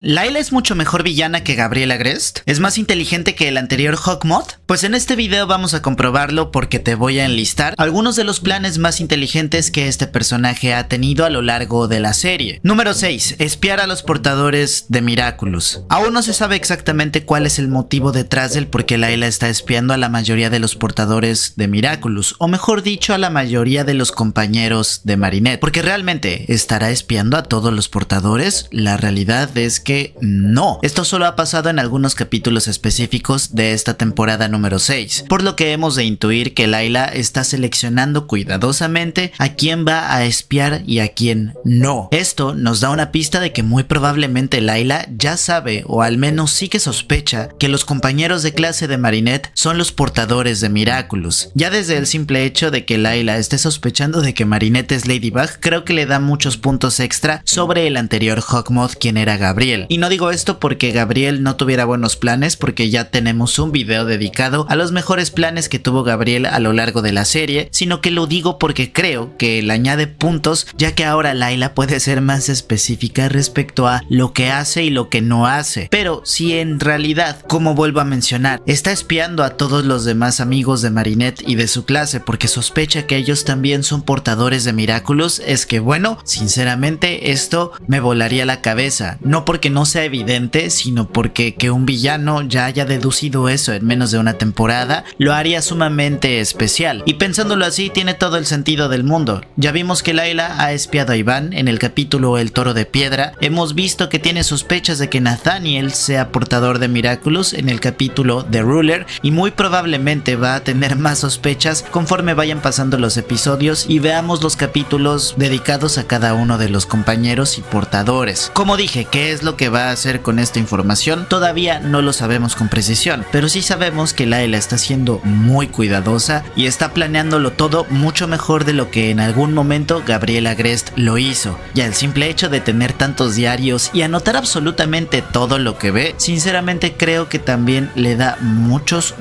¿Layla es mucho mejor villana que Gabriel Agreste? ¿Es más inteligente que el anterior Hawkmoth? Pues en este video vamos a comprobarlo porque te voy a enlistar algunos de los planes más inteligentes que este personaje ha tenido a lo largo de la serie. Número 6. Espiar a los portadores de Miraculous. Aún no se sabe exactamente cuál es el motivo detrás del por qué Layla está espiando a la mayoría de los portadores de Miraculous, o mejor dicho, a la mayoría de los compañeros de Marinette. Porque realmente, ¿estará espiando a todos los portadores? La realidad es que no. Esto solo ha pasado en algunos capítulos específicos de esta temporada número 6, por lo que hemos de intuir que Layla está seleccionando cuidadosamente a quién va a espiar y a quién no. Esto nos da una pista de que muy probablemente Layla ya sabe, o al menos sí que sospecha, que los compañeros de clase de Marinette son los portadores de Miraculous. Ya desde el simple hecho de que Layla esté sospechando de que Marinette es Ladybug, creo que le da muchos puntos extra sobre el anterior Hawkmoth, quien era Gabriel. Y no digo esto porque Gabriel no tuviera buenos planes, porque ya tenemos un video dedicado a los mejores planes que tuvo Gabriel a lo largo de la serie, sino que lo digo porque creo que le añade puntos, ya que ahora Layla puede ser más específica respecto a lo que hace y lo que no hace. Pero si en realidad, como vuelvo a mencionar, está espiando a todos los demás amigos de Marinette y de su clase porque sospecha que ellos también son portadores de Miraculous, es que bueno, sinceramente esto me volaría la cabeza, no porque no sea evidente, sino porque que un villano ya haya deducido eso en menos de una temporada lo haría sumamente especial. Y pensándolo así, tiene todo el sentido del mundo. Ya vimos que Layla ha espiado a Iván en el capítulo El Toro de Piedra, hemos visto que tiene sospechas de que Nathaniel sea portador de Miraculous en el capítulo The Ruler, y muy probablemente va a tener más sospechas conforme vayan pasando los episodios y veamos los capítulos dedicados a cada uno de los compañeros y portadores. Como dije, ¿qué es lo que va a hacer con esta información? Todavía no lo sabemos con precisión, pero sí sabemos que Layla está siendo muy cuidadosa y está planeándolo todo mucho mejor de lo que en algún momento Gabriel Agreste lo hizo. Ya el simple hecho de tener tantos diarios y anotar absolutamente todo lo que ve, sinceramente creo que también le da muchos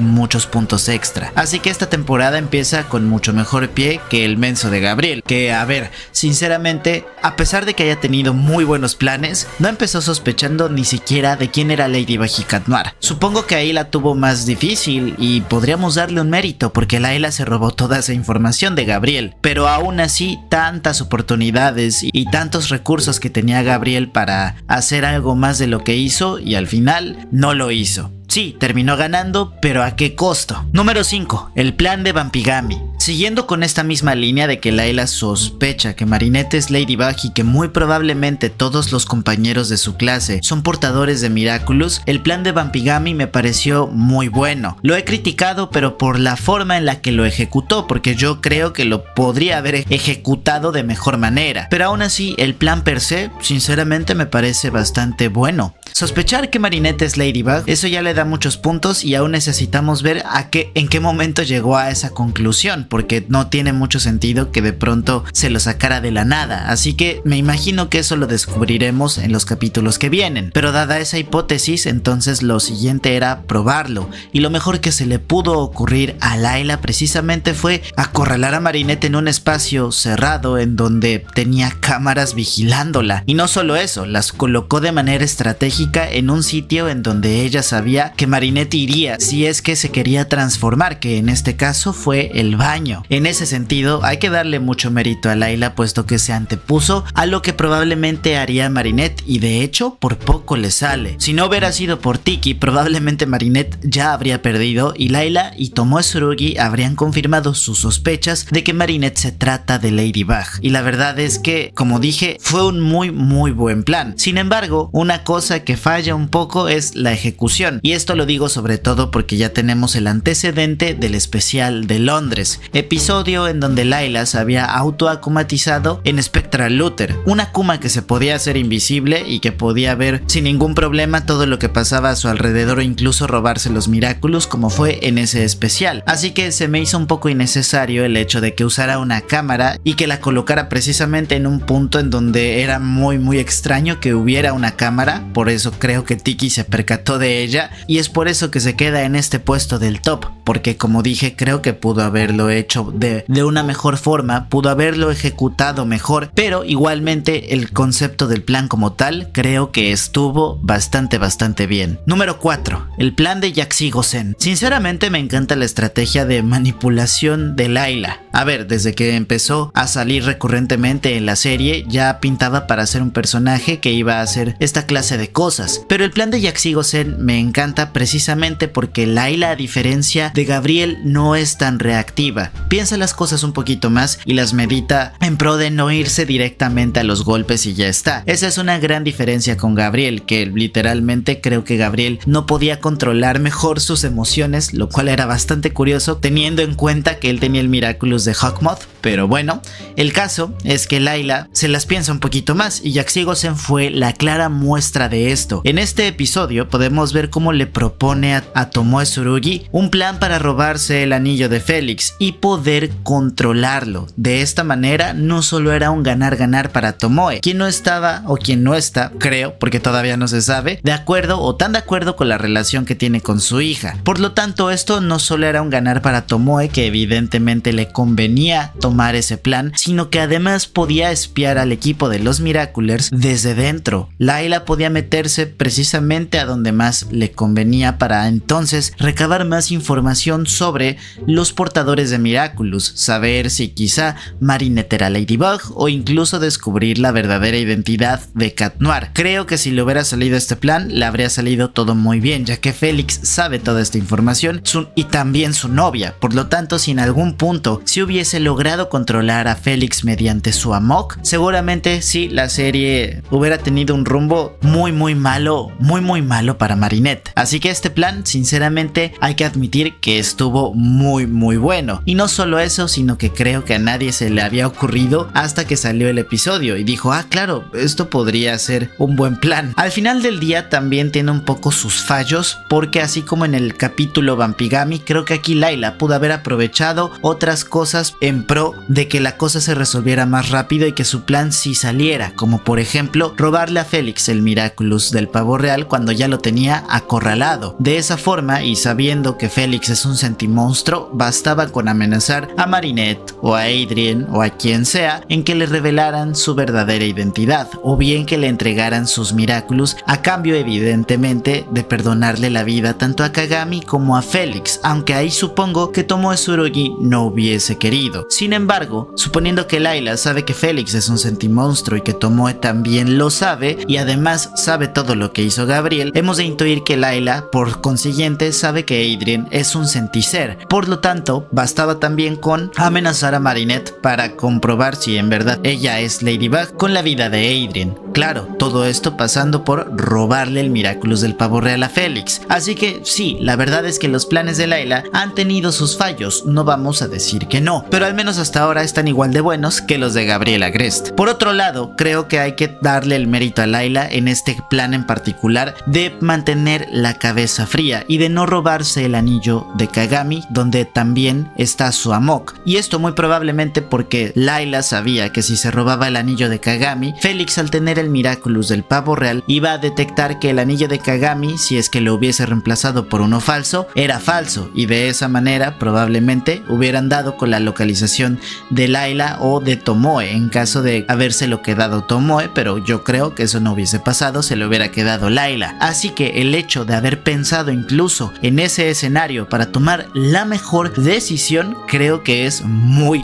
puntos extra. Así que esta temporada empieza con mucho mejor pie que el menso de Gabriel, que a ver, sinceramente, a pesar de que haya tenido muy buenos planes, no empezó sospechando ni siquiera de quién era Ladybug y Cat Noir. Supongo que ahí la tuvo más difícil y podríamos darle un mérito porque Layla se robó toda esa información de Gabriel, pero aún así tantas oportunidades y tantos recursos que tenía Gabriel para hacer algo más de lo que hizo y al final no lo hizo. Sí, terminó ganando, pero ¿a qué costo? Número 5. El plan de Vampigami. Siguiendo con esta misma línea de que Layla sospecha que Marinette es Ladybug y que muy probablemente todos los compañeros de su clase son portadores de Miraculous, el plan de Vampigami me pareció muy bueno. Lo he criticado, pero por la forma en la que lo ejecutó, porque yo creo que lo podría haber ejecutado de mejor manera. Pero aún así, el plan per se, sinceramente me parece bastante bueno. Sospechar que Marinette es Ladybug, eso ya le da muchos puntos y aún necesitamos ver en qué momento llegó a esa conclusión, porque no tiene mucho sentido que de pronto se lo sacara de la nada, así que me imagino que eso lo descubriremos en los capítulos que vienen. Pero dada esa hipótesis, entonces lo siguiente era probarlo, y lo mejor que se le pudo ocurrir a Layla precisamente fue acorralar a Marinette en un espacio cerrado en donde tenía cámaras vigilándola, y no solo eso, las colocó de manera estratégica en un sitio en donde ella sabía que Marinette iría si es que se quería transformar, que en este caso fue el baño. En ese sentido hay que darle mucho mérito a Layla, puesto que se antepuso a lo que probablemente haría Marinette, y de hecho por poco le sale. Si no hubiera sido por Tiki, probablemente Marinette ya habría perdido y Layla y Tomoe Tsurugi habrían confirmado sus sospechas de que Marinette se trata de Ladybug, y la verdad es que, como dije, fue un muy buen plan. Sin embargo, una cosa que falla un poco es la ejecución, y esto lo digo sobre todo porque ya tenemos el antecedente del especial de Londres, episodio en donde Layla se había autoakumatizado en Spectral Luther, una Akuma que se podía hacer invisible y que podía ver sin ningún problema todo lo que pasaba a su alrededor o incluso robarse los Miraculous, como fue en ese especial. Así que se me hizo un poco innecesario el hecho de que usara una cámara y que la colocara precisamente en un punto en donde era muy extraño que hubiera una cámara. Por eso creo que Tiki se percató de ella y es por eso que se queda en este puesto del top. porque como dije, creo que pudo haberlo hecho de una mejor forma, pudo haberlo ejecutado mejor, pero igualmente el concepto del plan como tal creo que estuvo bastante bien. Número 4. El plan de Yaxi Gosen. Sinceramente me encanta la estrategia de manipulación de Layla. A ver, desde que empezó a salir recurrentemente en la serie ya pintaba para ser un personaje que iba a hacer esta clase de cosas, pero el plan de Yaxi Gosen me encanta precisamente porque Layla, a diferencia de Gabriel, no es tan reactiva. Piensa las cosas un poquito más y las medita en pro de no irse directamente a los golpes y ya está. Esa es una gran diferencia con Gabriel, que literalmente creo que Gabriel no podía controlar mejor sus emociones, lo cual era bastante curioso teniendo en cuenta que él tenía el Miraculous de Hawkmoth. Pero bueno, el caso es que Layla se las piensa un poquito más y Yaxi Gosen fue la clara muestra de esto. En este episodio podemos ver cómo le propone a Tomoe Tsurugi un plan para robarse el anillo de Felix y poder controlarlo. De esta manera no solo era un ganar-ganar para Tomoe, quien no estaba o quien no está, creo, porque todavía no se sabe, de acuerdo o tan de acuerdo con la relación que tiene con su hija. Por lo tanto, esto no solo era un ganar para Tomoe, que evidentemente le convenía tomar ese plan, sino que además podía espiar al equipo de los Miraculers desde dentro. Layla podía meterse precisamente a donde más le convenía para entonces recabar más información sobre los portadores de Miraculous, saber si quizá Marinette era Ladybug o incluso descubrir la verdadera identidad de Cat Noir. Creo que si le hubiera salido este plan, le habría salido todo muy bien, ya que Felix sabe toda esta información y también su novia. Por lo tanto, si en algún punto se hubiese logrado controlar a Felix mediante su amok, seguramente sí, la serie hubiera tenido un rumbo muy malo para Marinette. Así que este plan, sinceramente, hay que admitir que estuvo muy bueno. Y no solo eso, sino que creo que a nadie se le había ocurrido hasta que salió el episodio y dijo, ah, claro, esto podría ser un buen plan. Al final del día también tiene un poco sus fallos, porque así como en el capítulo Vampigami, creo que aquí Layla pudo haber aprovechado otras cosas en pro de que la cosa se resolviera más rápido y que su plan sí saliera, como por ejemplo robarle a Felix el Miraculous del pavo real cuando ya lo tenía acorralado. De esa forma, y sabiendo que Felix es un sentimonstruo, bastaba con amenazar a Marinette o a Adrien o a quien sea en que le revelaran su verdadera identidad, o bien que le entregaran sus Miraculous a cambio evidentemente de perdonarle la vida tanto a Kagami como a Felix, aunque ahí supongo que Tomoe Tsurugi no hubiese querido. Sin embargo, suponiendo que Layla sabe que Felix es un sentimonstruo y que Tomoe también lo sabe, y además sabe todo lo que hizo Gabriel, hemos de intuir que Layla, por consiguiente, sabe que Adrien es un senticer. Por lo tanto, bastaba también con amenazar a Marinette para comprobar si en verdad ella es Ladybug con la vida de Adrien. Claro, todo esto pasando por robarle el Miraculous del pavo real a Felix. Así que sí, la verdad es que los planes de Layla han tenido sus fallos, no vamos a decir que no, pero al menos hasta ahora están igual de buenos que los de Gabriel Agreste. Por otro lado, creo que hay que darle el mérito a Layla en este plan en particular de mantener la cabeza fría y de no robarse el anillo de Kagami, donde también está su amok. Y esto muy probablemente porque Layla sabía que si se robaba el anillo de Kagami, Felix, al tener el Miraculous del pavo real, iba a detectar que el anillo de Kagami, si es que lo hubiese reemplazado por uno falso, era falso, y de esa manera probablemente hubieran dado con la localización de Layla o de Tomoe en caso de habérselo quedado Tomoe, pero yo creo que eso no hubiese pasado, se le hubiera quedado Layla. Así que el hecho de haber pensado incluso en ese escenario para tomar la mejor decisión, creo que es muy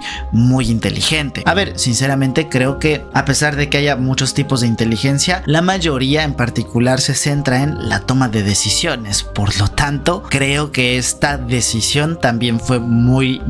inteligente. A ver, sinceramente creo que a pesar de que haya muchos tipos de inteligencia, la mayoría en particular se centra en la toma de decisiones. Por lo tanto, creo que esta decisión también fue muy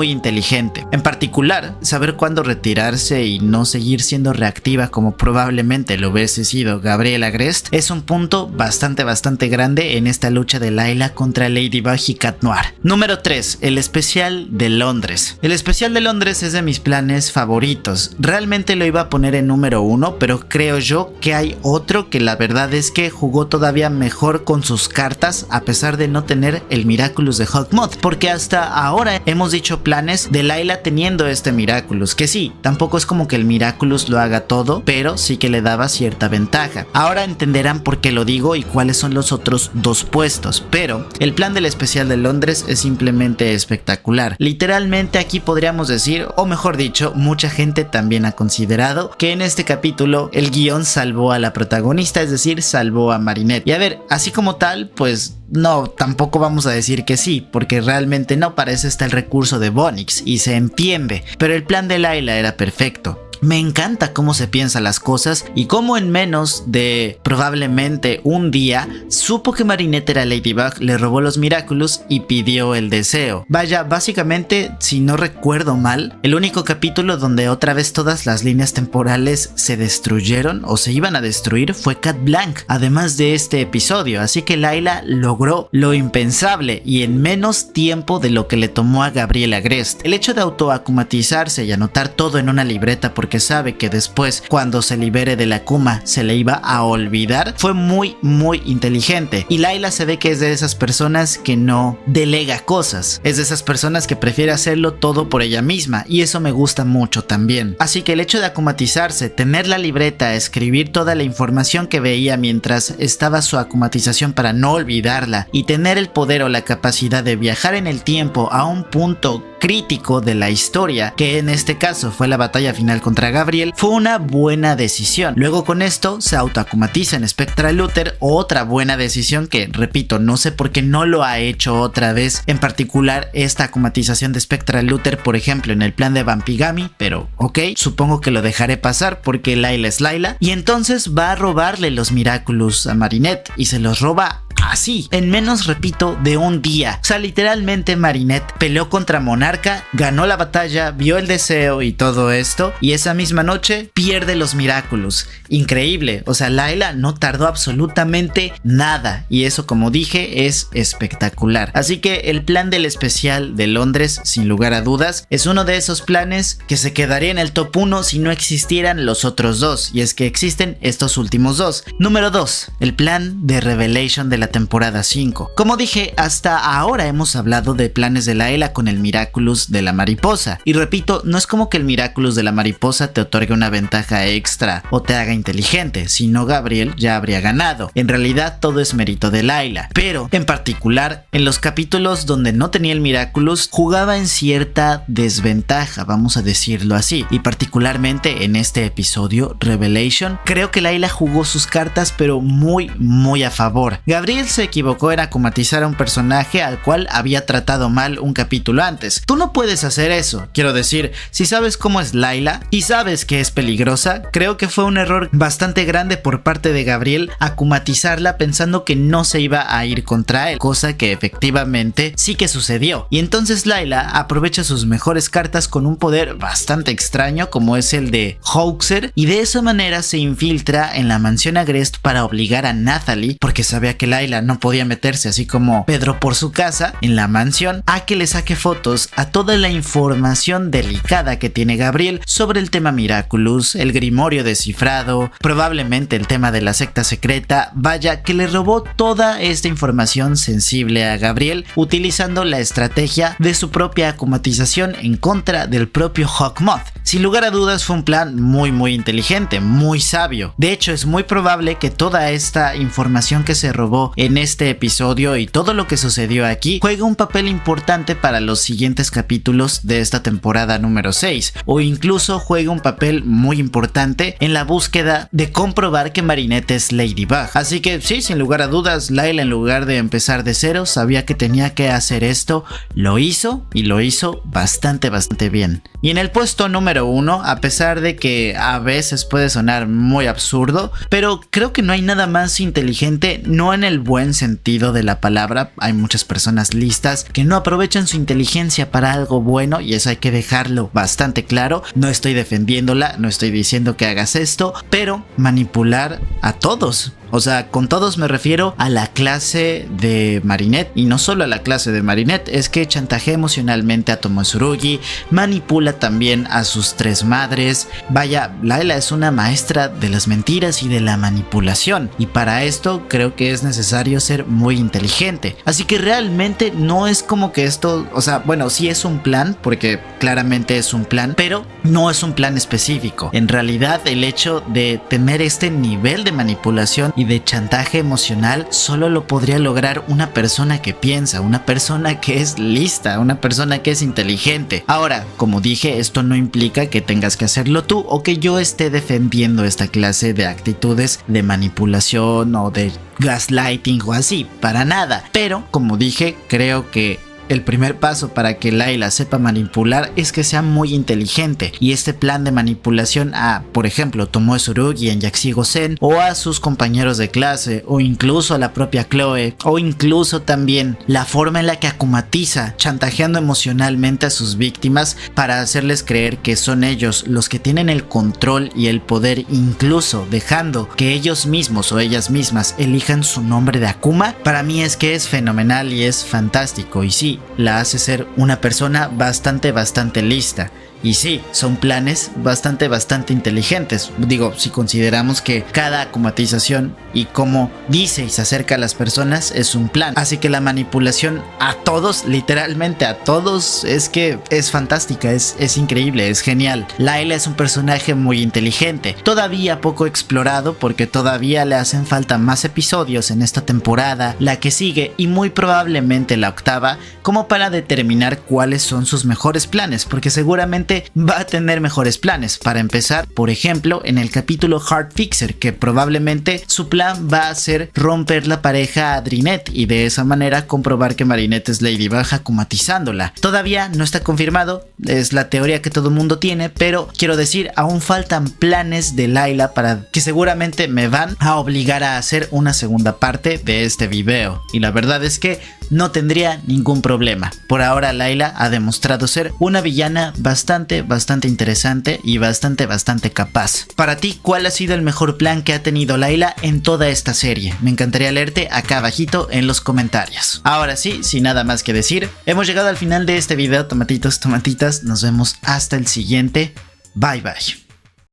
inteligente. En particular, saber cuándo retirarse y no seguir siendo reactiva como probablemente lo hubiese sido Gabriel Agreste es un punto bastante grande en esta lucha de Layla contra Ladybug y Cat Noir. Número 3. El especial de Londres. El especial de Londres es de mis planes favoritos. Realmente lo iba a poner en número 1, pero creo yo que hay otro que la verdad es que jugó todavía mejor con sus cartas a pesar de no tener el Miraculous de Hawkmoth, porque hasta ahora hemos dicho planes de Layla teniendo este Miraculous, que sí, tampoco es como que el Miraculous lo haga todo, pero sí que le daba cierta ventaja. Ahora entenderán por qué lo digo y cuáles son los otros dos puestos, pero el plan del especial de Londres es simplemente espectacular. Literalmente aquí podríamos decir, o mejor dicho, mucha gente también ha considerado que en este capítulo el guión salvó a la protagonista, es decir, salvó a Marinette. Y a ver, así como tal, pues no, tampoco vamos a decir que sí, porque realmente no, para eso está el recurso de Bonix y se entiende, pero el plan de Layla era perfecto. Me encanta cómo se piensan las cosas y cómo en menos de probablemente un día supo que Marinette era Ladybug, le robó los Miraculous y pidió el deseo. Vaya, básicamente, si no recuerdo mal, el único capítulo donde otra vez todas las líneas temporales se destruyeron o se iban a destruir fue Cat Blanc, además de este episodio, así que Layla logró lo impensable y en menos tiempo de lo que le tomó a Gabriel Agreste. El hecho de autoacumatizarse y anotar todo en una libreta porque sabe que después, cuando se libere de la Akuma, se le iba a olvidar, fue muy inteligente. Y Layla se ve que es de esas personas que no delega cosas, es de esas personas que prefiere hacerlo todo por ella misma, y eso me gusta mucho también. Así que el hecho de akumatizarse, tener la libreta, escribir toda la información que veía mientras estaba su akumatización para no olvidarla, y tener el poder o la capacidad de viajar en el tiempo a un punto crítico de la historia, que en este caso fue la batalla final contra Gabriel, fue una buena decisión. Luego con esto se autoacumatiza en Spectral Luther, otra buena decisión que, repito, no sé por qué no lo ha hecho otra vez, en particular esta acumatización de Spectral Luther, por ejemplo, en el plan de Vampigami, pero ok, supongo que lo dejaré pasar porque Layla es Layla, y entonces va a robarle los Miraculous a Marinette y se los roba así, en menos, repito, de un día. O sea, literalmente Marinette peleó contra Monarca, ganó la batalla, vio el deseo y todo esto, y esa misma noche pierde los Miraculous. Increíble, o sea, Layla no tardó absolutamente nada, y eso, como dije, es espectacular. Así que el plan del especial de Londres, sin lugar a dudas, es uno de esos planes que se quedaría en el top 1 si no existieran los otros dos, y es que existen estos últimos dos. Número 2, el plan de Revelation de la temporada 5. Como dije, hasta ahora hemos hablado de planes de Layla con el Miraculous de la mariposa, y repito, no es como que el Miraculous de la mariposa te otorgue una ventaja extra o te haga inteligente, si no Gabriel ya habría ganado. En realidad todo es mérito de Layla, pero en particular en los capítulos donde no tenía el Miraculous jugaba en cierta desventaja, vamos a decirlo así, y particularmente en este episodio Revelation creo que Layla jugó sus cartas pero muy a favor. Gabriel se equivocó en akumatizar a un personaje al cual había tratado mal un capítulo antes. Tú no puedes hacer eso, quiero decir, si sabes cómo es Layla y sabes que es peligrosa, creo que fue un error bastante grande por parte de Gabriel akumatizarla pensando que no se iba a ir contra él, cosa que efectivamente sí que sucedió. Y entonces Layla aprovecha sus mejores cartas con un poder bastante extraño como es el de Hoaxer, y de esa manera se infiltra en la mansión Agreste para obligar a Nathalie, porque sabía que Layla no podía meterse así como Pedro por su casa en la mansión, a que le saque fotos a toda la información delicada que tiene Gabriel sobre el tema Miraculous, el grimorio descifrado, probablemente el tema de la secta secreta. Vaya, que le robó toda esta información sensible a Gabriel utilizando la estrategia de su propia akumatización en contra del propio Hawkmoth. Sin lugar a dudas fue un plan muy inteligente, muy sabio. De hecho, es muy probable que toda esta información que se robó en este episodio y todo lo que sucedió aquí juegue un papel importante para los siguientes capítulos de esta temporada número 6, o incluso juegue un papel muy importante en la búsqueda de comprobar que Marinette es Ladybug. Así que sí, sin lugar a dudas, Layla, en lugar de empezar de cero, sabía que tenía que hacer esto, lo hizo y lo hizo bastante bien. Y en el puesto número 1, a pesar de que a veces puede sonar muy absurdo, pero creo que no hay nada más inteligente, no en el buen sentido de la palabra. Hay muchas personas listas que no aprovechan su inteligencia para algo bueno, y eso hay que dejarlo bastante claro. No estoy defendiéndola, no estoy diciendo que hagas esto, pero manipular a todos. O sea, con todos me refiero a la clase de Marinette, y no solo a la clase de Marinette, es que chantajea emocionalmente a Tomotsurugi, manipula también a sus tres madres. Vaya, Layla es una maestra de las mentiras y de la manipulación, y para esto creo que es necesario ser muy inteligente. Así que realmente no es como que esto, o sea, bueno, sí es un plan, porque claramente es un plan, pero no es un plan específico. En realidad el hecho de tener este nivel de manipulación y de chantaje emocional solo lo podría lograr una persona que piensa, una persona que es lista, una persona que es inteligente. Ahora, como dije, esto no implica que tengas que hacerlo tú o que yo esté defendiendo esta clase de actitudes de manipulación o de gaslighting o así, para nada. Pero, como dije, creo que el primer paso para que Layla sepa manipular es que sea muy inteligente, y este plan de manipulación a, por ejemplo, Tomoe Tsurugi en Yakushi Gosen, o a sus compañeros de clase, o incluso a la propia Chloe, o incluso también la forma en la que Akumatiza chantajeando emocionalmente a sus víctimas para hacerles creer que son ellos los que tienen el control y el poder, incluso dejando que ellos mismos o ellas mismas elijan su nombre de Akuma, para mí es que es fenomenal y es fantástico. Y sí, la hace ser una persona bastante lista. Y sí, son planes bastante inteligentes. Digo, si consideramos que cada acumatización y cómo dice y se acerca a las personas es un plan. Así que la manipulación a todos, literalmente a todos, es que es fantástica, es increíble, es genial. Layla es un personaje muy inteligente, todavía poco explorado porque todavía le hacen falta más episodios en esta temporada, la que sigue y muy probablemente la octava, como para determinar cuáles son sus mejores planes, porque seguramente va a tener mejores planes. Para empezar, por ejemplo, en el capítulo Heart Fixer, que probablemente su plan va a ser romper la pareja a Drinette y de esa manera comprobar que Marinette es Ladybug acumatizándola. Todavía no está confirmado, es la teoría que todo el mundo tiene, pero quiero decir, aún faltan planes de Layla para que seguramente me van a obligar a hacer una segunda parte de este video, y la verdad es que no tendría ningún problema. Por ahora Layla ha demostrado ser una villana bastante interesante y bastante capaz. Para ti, ¿cuál ha sido el mejor plan que ha tenido Layla en toda esta serie? Me encantaría leerte acá abajito en los comentarios. Ahora sí, sin nada más que decir, hemos llegado al final de este video, tomatitos, tomatitas. Nos vemos hasta el siguiente. Bye bye.